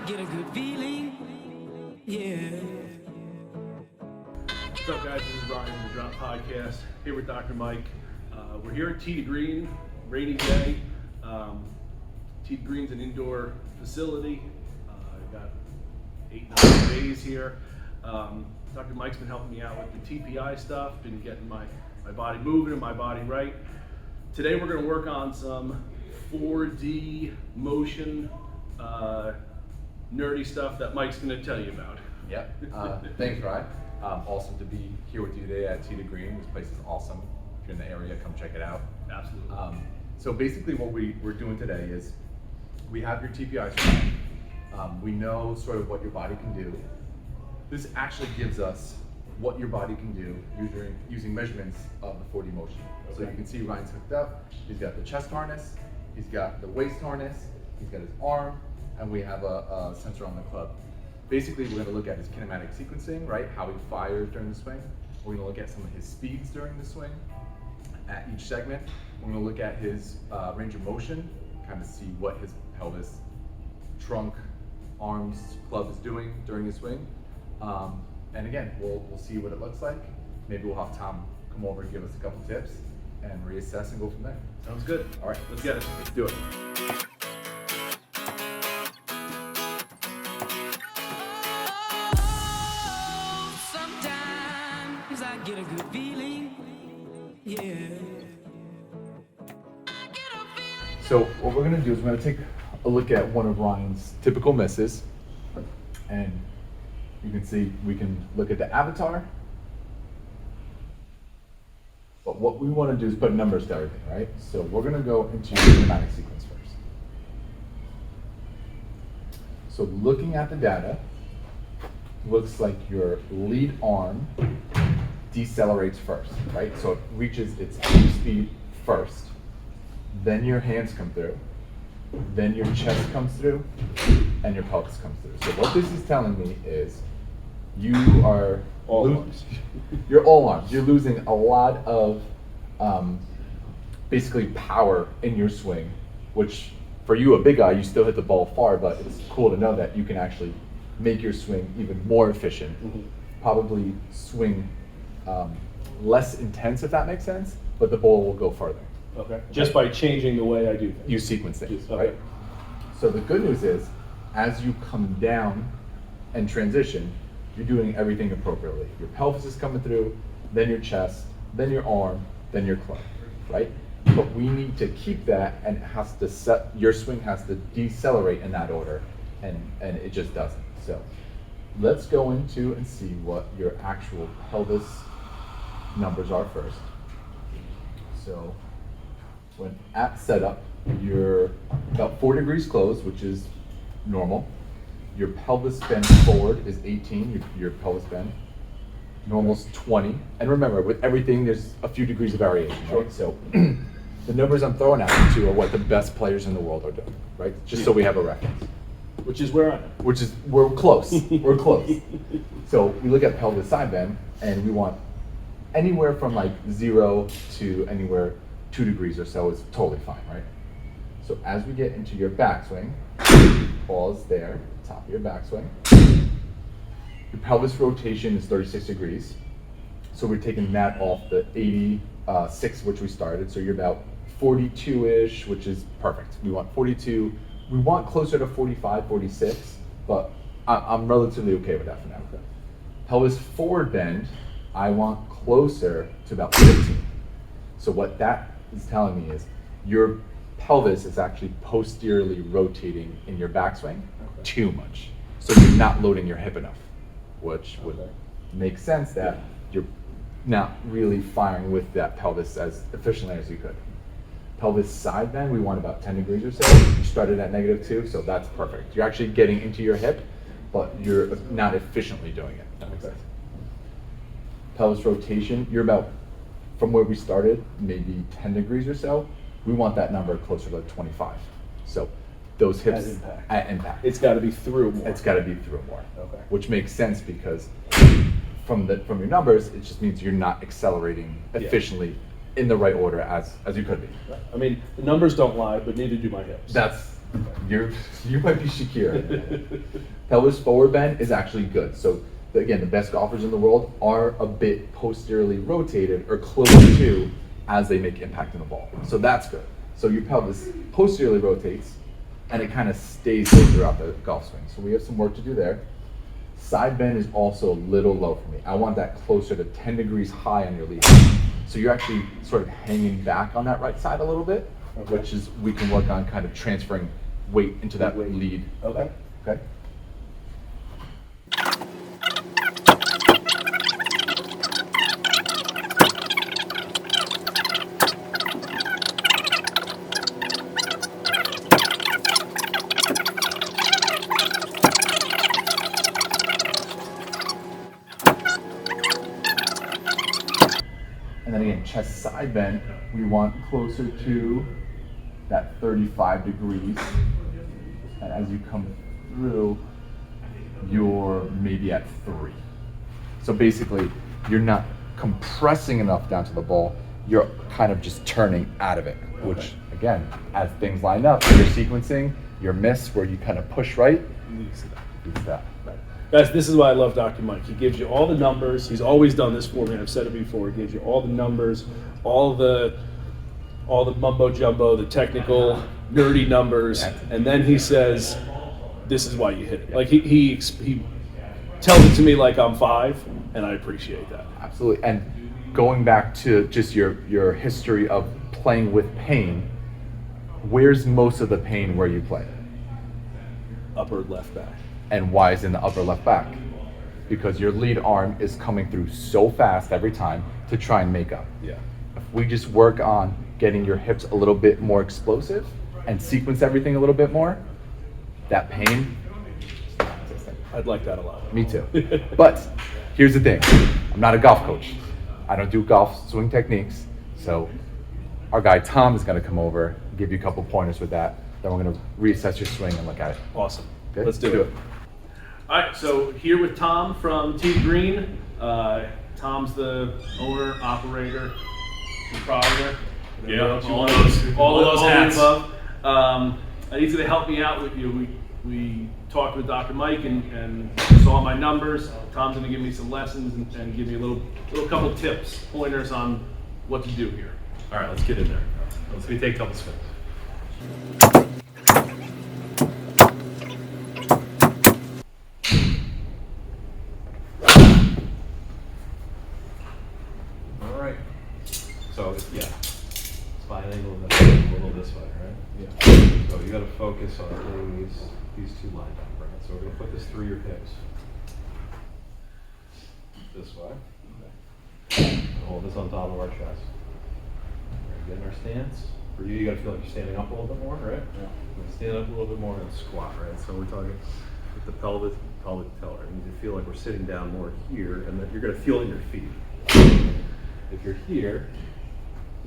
get a good feeling, yeah. What's up, guys? This is Ryan from the Drop Podcast here with Dr. Mike. We're here at Tee to Green, rainy day. Tee to Green's an indoor facility. Got 8-9 days here. Dr. Mike's been helping me out with the TPI stuff, been getting my body moving and my body right. Today we're going to work on some 4D motion, nerdy stuff that Mike's going to tell you about. Yep. Thanks, Ryan. Awesome to be here with you today at Tee to Green. This place is awesome. If you're in the area, come check it out. Absolutely. So basically what we're doing today is we have your TPI screen. We know sort of what your body can do. This actually gives us what your body can do using measurements of the 4D motion. Okay. So you can see Ryan's hooked up. He's got the chest harness, he's got the waist harness, he's got his arm, and we have a sensor on the club. Basically, we're going to look at his kinematic sequencing, right? How he fires during the swing. We're going to look at some of his speeds during the swing at each segment. We're going to look at his range of motion, kind of see what his pelvis, trunk, arms, club is doing during his swing. And again, we'll see what it looks like. Maybe we'll have Tom come over and give us a couple tips and reassess and go from there. Sounds good. All right, Let's get it. Let's do it. Sometimes I get a good feeling, yeah. So what we're gonna do is we're gonna take a look at one of Ryan's typical misses, and you can see we can look at the avatar. But what we want to do is put numbers to everything, right? So we're gonna go into your kinematic sequence first. So looking at the data, looks like your lead arm decelerates first, right? So it reaches its peak speed first. Then your hands come through, then your chest comes through, and your pelvis comes through. So what this is telling me is you are you're all arms. You're losing a lot of basically power in your swing, which for you, a big guy, you still hit the ball far, but it's cool to know that you can actually make your swing even more efficient. Probably swing less intense, if that makes sense, but the ball will go further. Okay. Just by changing the way I do things. You sequence things, Okay. right? So the good news is, as you come down and transition, you're doing everything appropriately. Your pelvis is coming through, then your chest, then your arm, then your club, right? But we need to keep that, and it has to your swing has to decelerate in that order, and it just doesn't. So let's go into and see what your actual pelvis numbers are first. So when at setup, you're about 4 degrees closed, which is normal. Your pelvis bend forward is 18, your pelvis bend. Normal's 20. And remember, with everything, there's a few degrees of variation, right? So the numbers I'm throwing out to are what the best players in the world are doing, right? Just so we have a reference. Which is where I am. We're close, we're close. So we look at pelvis side bend, and we want anywhere from like 0 to anywhere 2 degrees or so is totally fine, right? So as we get into your backswing, ball is there, top of your backswing. Your pelvis rotation is 36 degrees. So we're taking that off the 86, which we started. So you're about 42-ish, which is perfect. We want 42. We want closer to 45, 46, but I'm relatively okay with that for now. Pelvis forward bend, I want closer to about 15. So what that is telling me is your pelvis is actually posteriorly rotating in your backswing too much. So you're not loading your hip enough, which would make sense that you're not really firing with that pelvis as efficiently as you could. Pelvis side bend, we want about 10 degrees or so. You started at -2, so that's perfect. You're actually getting into your hip, but you're not efficiently doing it. That makes sense. Pelvis rotation, you're about, from where we started, maybe 10 degrees or so. We want that number closer to 25. So those hips at impact. It's got to be through more. It's got to be through more. Okay. Which makes sense because from your numbers, it just means you're not accelerating efficiently in the right order as you could be. I mean, the numbers don't lie, but neither do my hips. That's You might be Shakira. Pelvis forward bend is actually good. So again, the best golfers in the world are a bit posteriorly rotated or close to as they make impact in the ball. So that's good. So your pelvis posteriorly rotates and it kind of stays there throughout the golf swing. So we have some work to do there. Side bend is also a little low for me. I want that closer to 10 degrees high on your lead. So you're actually sort of hanging back on that right side a little bit, which is, we can work on kind of transferring weight into that lead. Okay. Okay. And then again, chest side bend, we want closer to that 35 degrees. And as you come through, you're maybe at 3. So basically, you're not compressing enough down to the ball, you're kind of just turning out of it, which again, as things line up, your sequencing, your miss where you kind of push right, Leads that. Right. Guys, this is why I love Dr. Mike. He gives you all the numbers. He's always done this for me. I've said it before. He gives you all the numbers, all the mumbo jumbo, the technical, nerdy numbers, and then he says, "This is why you hit it." Like he tells it to me like I'm 5, and I appreciate that. Absolutely. And going back to just your history of playing with pain, where's most of the pain where you play? Upper left back. And why is in the upper left back? Because your lead arm is coming through so fast every time to try and make up. Yeah. If we just work on getting your hips a little bit more explosive and sequence everything a little bit more, that pain is not existent. I'd like that a lot. Me too. But here's the thing, I'm not a golf coach. I don't do golf swing techniques. So our guy Tom is gonna come over, give you a couple pointers with that. Then we're gonna reassess your swing and look at it. Awesome. Okay? Let's do it. All right, so here with Tom from Tee Green. Tom's the owner, operator, proprietor. Yeah, all of those hats. above. He's going to help me out with you. We talked with Dr. Mike and saw my numbers. Tom's going to give me some lessons and give me a little couple tips, pointers on what to do here. All right, let's get in there. Let's take a couple swings. All right. So yeah, spine angle a little this way, right? Yeah. So you got to focus on getting these two lined up, right? So we're gonna put this through your hips. This way. Okay. Hold this on top of our chest. Right, get in our stance. For you, you got to feel like you're standing up a little bit more, right? Yeah. Stand up a little bit more and squat, right? So we're talking with the pelvic patellar. You need to feel like we're sitting down more here, and that you're going to feel it in your feet. If you're here,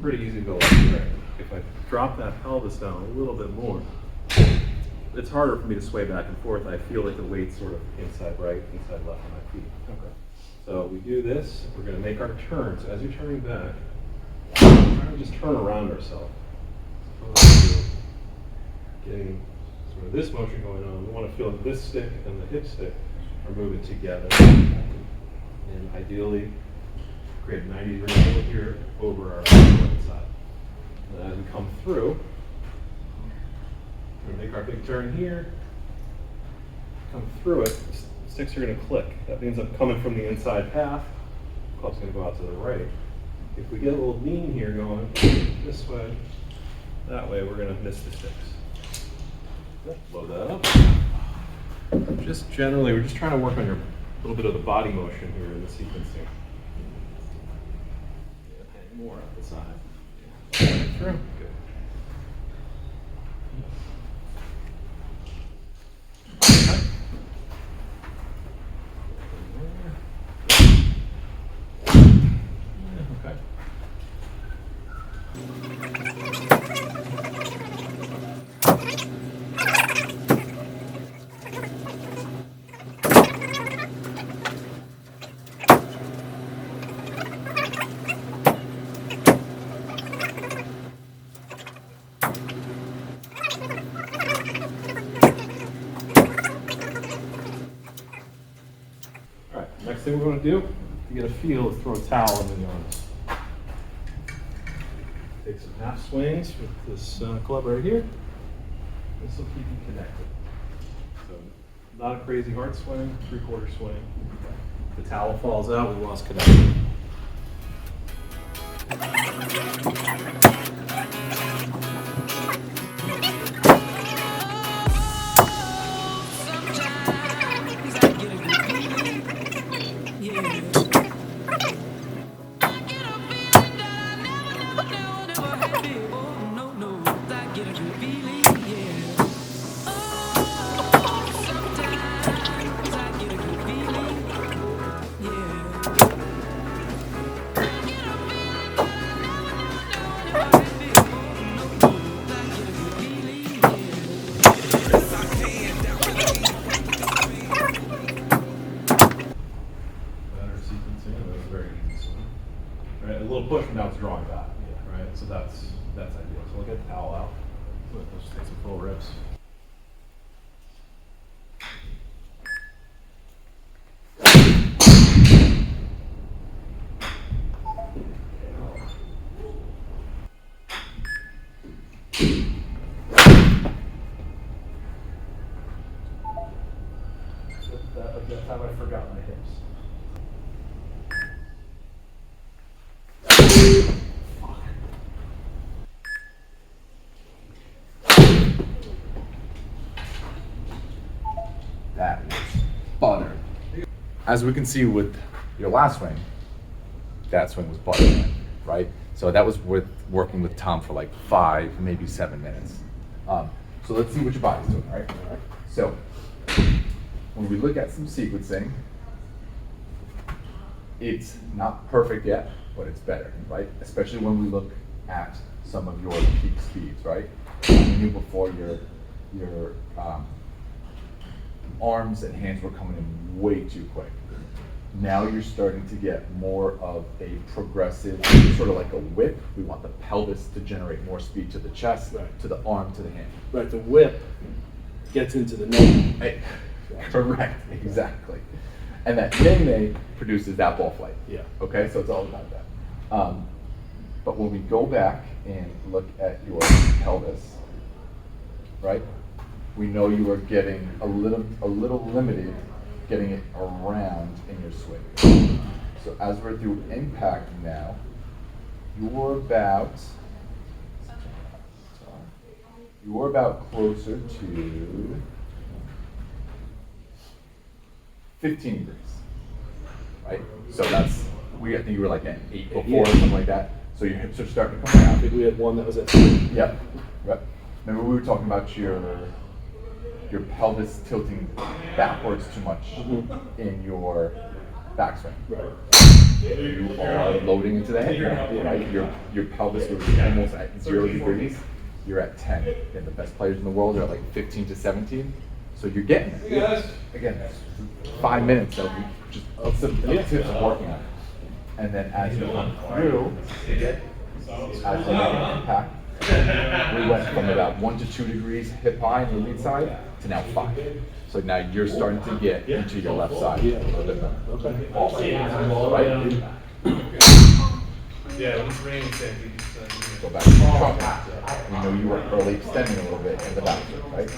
pretty easy to go left and right. If I drop that pelvis down a little bit more, it's harder for me to sway back and forth. I feel like the weight's sort of inside right, inside left on my feet. Okay. So we do this. We're going to make our turn. So as you're turning back, we're trying to just turn around ourselves. Getting sort of this motion going on. We want to feel that this stick and the hip stick are moving together. And ideally, create a 90-degree angle here over our right side. And as we come through, we're going to make our big turn here. Come through it, sticks are going to click. That means I'm coming from the inside path. Club's going to go out to the right. If we get a little lean here going this way, that way we're going to miss the sticks. Load that up. Just generally, we're just trying to work on your little bit of the body motion here in the sequencing. Yeah, hang more up the side. Right through. Good. Okay. thing we're gonna do to get a feel is throw a towel in the arms. Take some half swings with this club right here. This will keep you connected. So not a crazy hard swing, 3/4 swing. If the towel falls out, we lost connection. Sometimes I get a good feeling, yeah. I get a feeling that I never had before. No, no, I get a good feeling, yeah. Oh, sometimes I get a good feeling, yeah. I get a feeling that I never had before. No, no, I get a good feeling, yeah. Better sequencing, that was a very easy swing. Right, a little push, but now it's drawing back. Right, so that's ideal. So we'll get the towel out. Let's just take some full rips. That time I forgot my hips. That was butter. As we can see with your last swing, that swing was butter, right? So that was with working with Tom for like 5, maybe 7 minutes. So let's see what your body's doing, right? So when we look at some sequencing, it's not perfect yet, but it's better, right? Especially when we look at some of your peak speeds, right? You knew before your arms and hands were coming in way too quick. Now you're starting to get more of a progressive, sort of like a whip. We want the pelvis to generate more speed to the chest, Right. to the arm, to the hand. Right, the whip gets into the neck. Hey, correct, exactly. And that nay produces that ball flight. Yeah. Okay, so it's all about that. But when we go back and look at your pelvis, right? We know you are getting a little limited getting it around in your swing. So as we're through impact now, you're about closer to 15 degrees, right? So that's, I think you were like at 8 before or something like that. So your hips are starting to come I around. think we had one that was at 3. Yep. Yep. Remember we were talking about your pelvis tilting backwards too much in your backswing. Right. You are loading into the head, right? Your pelvis was almost at 0 degrees. You're at 10. And the best players in the world are at like 15 to 17. So you're getting it. Yes. Again, 5 minutes of just tips of working on it. And then as you come through, as you make an impact, we went from about 1 to 2 degrees hip high in the lead side to now 5. So now you're starting to get into your left side a little bit more. Okay. Right? Yeah, when it's raining, Go back to the truck. We know you were early extending a little bit in the backswing, right?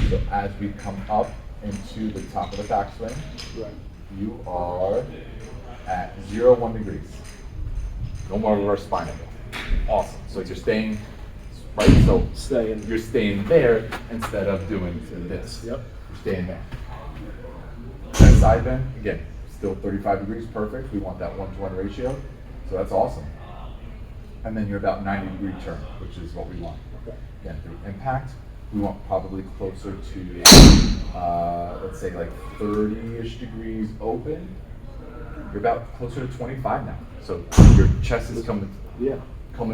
So as we come up into the top of the backswing, Right. you are at 0, 1 degrees. No more reverse spine angle. Awesome. So you're staying, right? So Staying. you're staying there instead of doing this. Yep. You're staying there. That side bend, again, still 35 degrees, perfect. We want that 1-to-1 ratio. So that's awesome. And then you're about 90-degree turn, which is what we want. Okay. Again, through impact, we want probably closer to, let's say like 30-ish degrees open. You're about closer to 25 now. So your chest is coming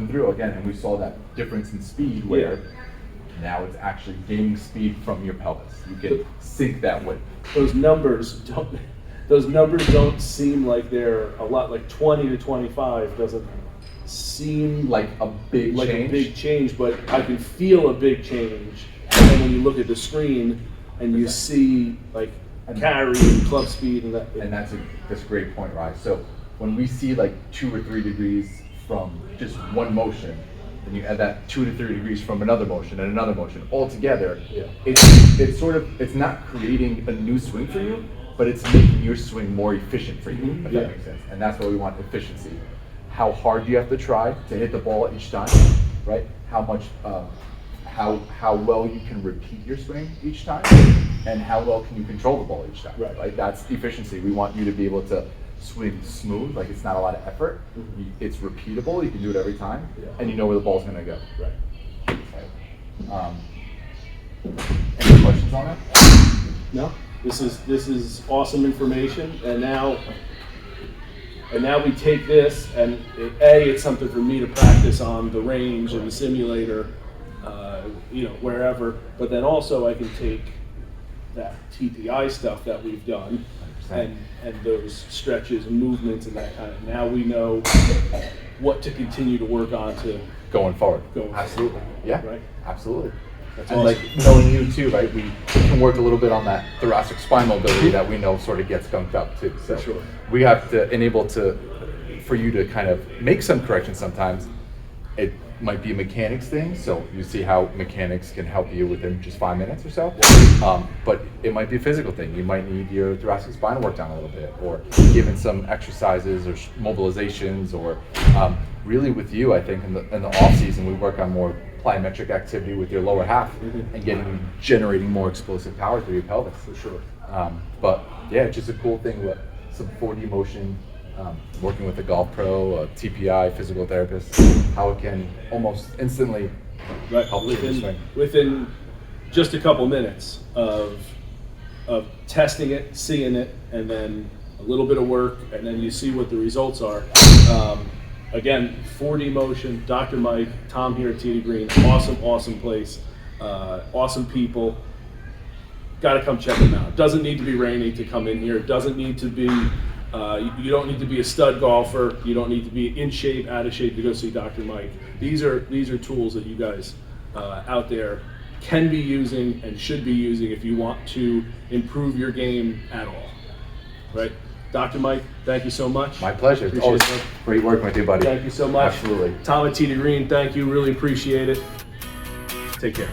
through again, and we saw that difference in speed where now it's actually gaining speed from your pelvis. You can sink that whip. Those numbers don't seem like they're a lot. Like 20 to 25 doesn't seem Like a big like change. a big change, but I can feel a big change. And then when you look at the screen and you see like carry and club speed and that. And that's a great point, right? So when we see like 2 or 3 degrees from just one motion, then you add that 2 to 3 degrees from another motion and another motion all together. Yeah. It's not creating a new swing for you, but it's making your swing more efficient for you, if Yeah. that makes sense. And that's what we want, efficiency. How hard do you have to try to hit the ball each time, right? How much, how well you can repeat your swing each time, and how well can you control the ball each time, Right. That's efficiency. We want you to be able to swing smooth, like it's not a lot of effort. It's repeatable, you can do it every time, Yeah. and you know where the ball's gonna go. Right. Any questions on that? No, this is awesome information, and now we take this and it's something for me to practice on the range and the simulator, wherever. But then also I can take that TPI stuff that we've done 100%. and those stretches and movements and that kind of. Now we know what to continue to work on to Going forward. Going forward. Absolutely. Yeah. Right. Absolutely. That's And awesome. like knowing you too, right? We can work a little bit on that thoracic spine mobility that we know sort of gets gunked up too. So For sure. we have to enable for you to kind of make some corrections sometimes. It might be a mechanics thing, so you see how mechanics can help you within just 5 minutes or so. But it might be a physical thing. You might need your thoracic spine worked on a little bit, or given some exercises or mobilizations, or really with you, I think in the off season we work on more plyometric activity with your lower half and generating more explosive power through your pelvis. For sure. But yeah, it's just a cool thing with some 4D motion, working with a golf pro, a TPI, physical therapist, how it can almost instantly Right. help you in the swing. Within just a couple minutes of testing it, seeing it, and then a little bit of work, and then you see what the results are. Again, 4D motion, Dr. Mike, Tom here at T Green, awesome place, awesome people. Got to come check them out. Doesn't need to be raining to come in here. Doesn't need to be. You don't need to be a stud golfer. You don't need to be in shape, out of shape to go see Dr. Mike. These are tools that you guys out there can be using and should be using if you want to improve your game at all. Right, Dr. Mike, thank you so much. My pleasure. It's Appreciate always it. great working with you, buddy. Thank you so much. Absolutely. Tom at T Green, thank you. Really appreciate it. Take care.